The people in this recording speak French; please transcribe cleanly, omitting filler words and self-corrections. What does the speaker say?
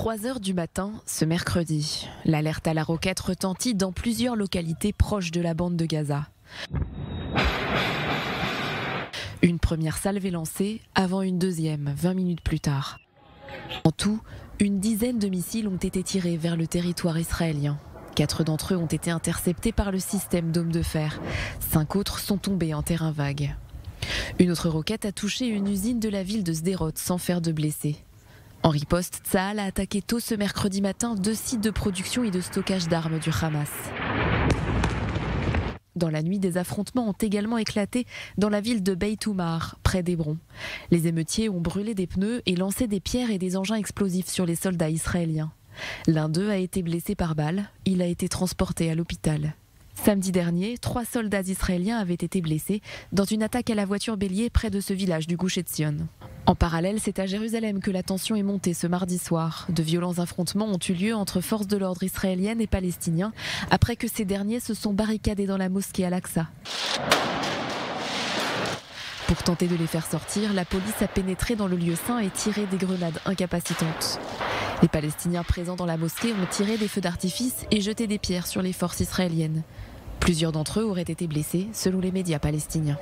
3 heures du matin, ce mercredi, l'alerte à la roquette retentit dans plusieurs localités proches de la bande de Gaza. Une première salve est lancée avant une deuxième, 20 minutes plus tard. En tout, une dizaine de missiles ont été tirés vers le territoire israélien. 4 d'entre eux ont été interceptés par le système Dôme de fer. 5 autres sont tombés en terrain vague. Une autre roquette a touché une usine de la ville de Sderot sans faire de blessés. En riposte, Tsahal a attaqué tôt ce mercredi matin 2 sites de production et de stockage d'armes du Hamas. Dans la nuit, des affrontements ont également éclaté dans la ville de Beit Oumar, près d'Hébron. Les émeutiers ont brûlé des pneus et lancé des pierres et des engins explosifs sur les soldats israéliens. L'un d'eux a été blessé par balle, il a été transporté à l'hôpital. Samedi dernier, 3 soldats israéliens avaient été blessés dans une attaque à la voiture bélier près de ce village du Gush Etzion. En parallèle, c'est à Jérusalem que la tension est montée ce mardi soir. De violents affrontements ont eu lieu entre forces de l'ordre israéliennes et palestiniens après que ces derniers se sont barricadés dans la mosquée Al-Aqsa. Pour tenter de les faire sortir, la police a pénétré dans le lieu saint et tiré des grenades incapacitantes. Les Palestiniens présents dans la mosquée ont tiré des feux d'artifice et jeté des pierres sur les forces israéliennes. Plusieurs d'entre eux auraient été blessés, selon les médias palestiniens.